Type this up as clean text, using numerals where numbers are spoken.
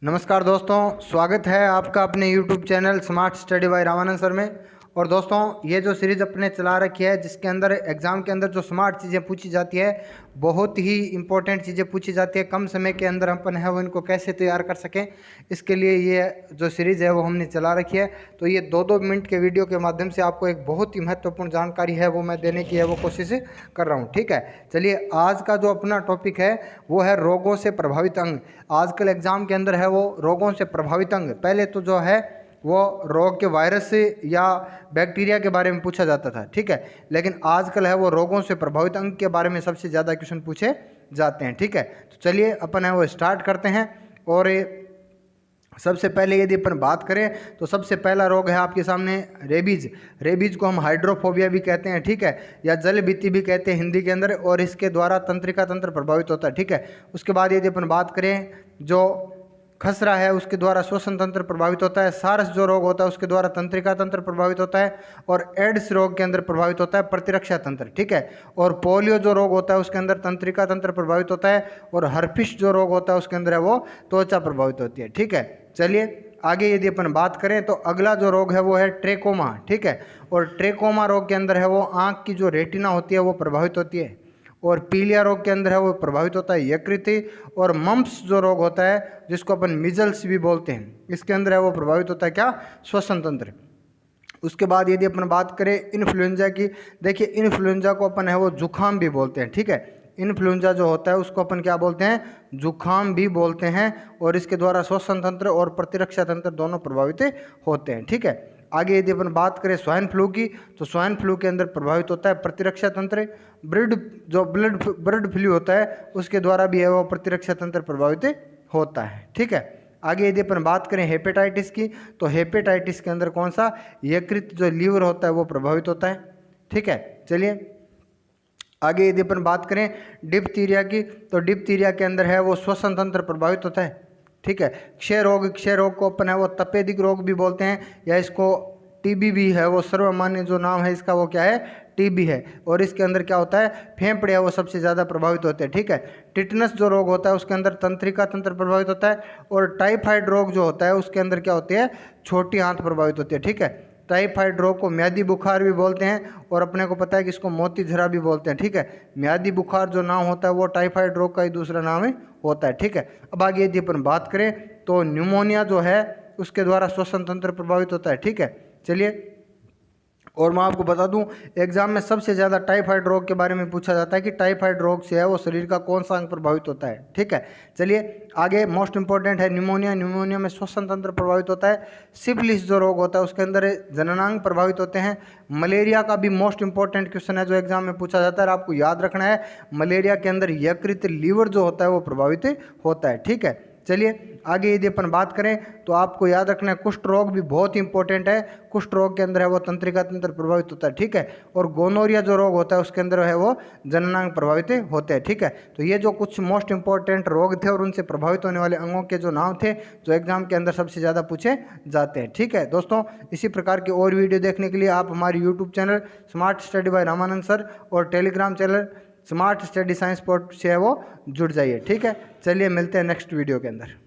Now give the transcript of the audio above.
नमस्कार दोस्तों, स्वागत है आपका अपने YouTube channel smart study by Ramanand sir में। और दोस्तों, ये जो सीरीज़ अपने चला रखी है जिसके अंदर एग्ज़ाम के अंदर जो स्मार्ट चीज़ें पूछी जाती है, बहुत ही इंपॉर्टेंट चीज़ें पूछी जाती है, कम समय के अंदर अपन है वो इनको कैसे तैयार कर सकें, इसके लिए ये जो सीरीज़ है वो हमने चला रखी है। तो ये 2-2 मिनट के वीडियो के माध्यम से आपको एक बहुत ही महत्वपूर्ण जानकारी है वो मैं देने की है वो कोशिश कर रहा हूँ। ठीक है, चलिए आज का जो अपना टॉपिक है वो है रोगों से प्रभावित अंग। आजकल एग्ज़ाम के अंदर है वो रोगों से प्रभावित अंग। पहले तो जो है वो रोग के वायरस से या बैक्टीरिया के बारे में पूछा जाता था, ठीक है, लेकिन आजकल है वो रोगों से प्रभावित अंग के बारे में सबसे ज़्यादा क्वेश्चन पूछे जाते हैं। ठीक है, तो चलिए अपन है वो स्टार्ट करते हैं। और सबसे पहले यदि अपन बात करें तो सबसे पहला रोग है आपके सामने रेबीज। रेबीज को हम हाइड्रोफोबिया भी कहते हैं, ठीक है, या जल भीति भी कहते हैं हिंदी के अंदर, और इसके द्वारा तंत्रिका तंत्र प्रभावित होता है। ठीक है, उसके बाद यदि अपन बात करें जो खसरा है उसके द्वारा श्वसन तंत्र प्रभावित होता है। सारस जो रोग होता है उसके द्वारा तंत्रिका तंत्र प्रभावित होता है। और एड्स रोग के अंदर प्रभावित होता है प्रतिरक्षा तंत्र। ठीक है, और पोलियो जो रोग होता है उसके अंदर तंत्रिका तंत्र प्रभावित होता है। और हर्पिस जो रोग होता है उसके अंदर है वो त्वचा प्रभावित होती है। ठीक है, चलिए आगे यदि अपन बात करें तो अगला जो रोग है वो है ट्रेकोमा। ठीक है, और ट्रेकोमा रोग के अंदर है वो आँख की जो रेटिना होती है वो प्रभावित होती है। और पीलिया रोग के अंदर है वो प्रभावित होता है यकृति। और मम्प्स जो रोग होता है जिसको अपन मिजल्स भी बोलते हैं, इसके अंदर है वो प्रभावित होता है क्या, श्वसन तंत्र। उसके बाद यदि अपन बात करें इन्फ्लुएंजा की, देखिए इन्फ्लुएंजा को अपन है वो जुखाम भी बोलते हैं। ठीक है, इन्फ्लुएंजा जो होता है उसको अपन क्या बोलते हैं, जुखाम भी बोलते हैं। और इसके द्वारा श्वसन तंत्र और प्रतिरक्षा तंत्र दोनों प्रभावित होते हैं। ठीक है, आगे यदि अपन बात करें स्वाइन फ्लू की, तो स्वाइन फ्लू के अंदर प्रभावित होता है प्रतिरक्षा तंत्र। बर्ड फ्लू होता है उसके द्वारा भी है वो प्रतिरक्षा तंत्र प्रभावित होता है। ठीक है, आगे यदि अपन बात करें हेपेटाइटिस की, तो हेपेटाइटिस के अंदर कौन सा, यकृत जो लीवर होता है वो प्रभावित होता है। ठीक है, चलिए आगे यदि अपन बात करें डिप्थीरिया की, तो डिप्थीरिया के अंदर है वो श्वसन तंत्र प्रभावित होता है। ठीक है, क्षय रोग को अपन है वो तपेदिक रोग भी बोलते हैं, या इसको टीबी भी है वो सर्वमान्य जो नाम है इसका वो क्या है, टीबी है। और इसके अंदर क्या होता है, फेफड़े है वो सबसे ज़्यादा प्रभावित होते हैं। ठीक है, टिटनस जो रोग होता है उसके अंदर तंत्रिका तंत्र प्रभावित होता है। और टाइफाइड रोग जो होता है उसके अंदर क्या होती है, छोटी आंत प्रभावित होती है। ठीक है, टाइफाइड रोग को म्यादी बुखार भी बोलते हैं, और अपने को पता है कि इसको मोती झरा भी बोलते हैं। ठीक है, म्यादी बुखार जो नाम होता है वो टाइफाइड रोग का ही दूसरा नाम होता है। ठीक है, अब आगे यदि अपन बात करें तो न्यूमोनिया जो है उसके द्वारा श्वसन तंत्र प्रभावित होता है। ठीक है, चलिए और मैं आपको बता दूं एग्जाम में सबसे ज़्यादा टाइफाइड रोग के बारे में पूछा जाता है कि टाइफाइड रोग से है वो शरीर का कौन सा अंग प्रभावित होता है। ठीक है, चलिए आगे मोस्ट इंपॉर्टेंट है निमोनिया। निमोनिया में श्वसन तंत्र प्रभावित होता है। सिफिलिस जो रोग होता है उसके अंदर जननांग प्रभावित होते हैं। मलेरिया का भी मोस्ट इंपॉर्टेंट क्वेश्चन है जो एग्जाम में पूछा जाता है, और आपको याद रखना है मलेरिया के अंदर यकृत लीवर जो होता है वो प्रभावित होता है। ठीक है, चलिए आगे यदि अपन बात करें तो आपको याद रखना है कुष्ठ रोग भी बहुत इंपॉर्टेंट है। कुष्ठ रोग के अंदर है वो तंत्रिका तंत्र प्रभावित होता है। ठीक है, और गोनोरिया जो रोग होता है उसके अंदर है वो जननांग प्रभावित होते हैं। ठीक है, तो ये जो कुछ मोस्ट इंपॉर्टेंट रोग थे और उनसे प्रभावित होने वाले अंगों के जो नाम थे जो एग्जाम के अंदर सबसे ज़्यादा पूछे जाते हैं। ठीक है दोस्तों, इसी प्रकार के और वीडियो देखने के लिए आप हमारे YouTube channel smart study by Ramanand sir और Telegram channel smart study science port से है वो जुड़ जाइए। ठीक है, चलिए मिलते हैं नेक्स्ट वीडियो के अंदर।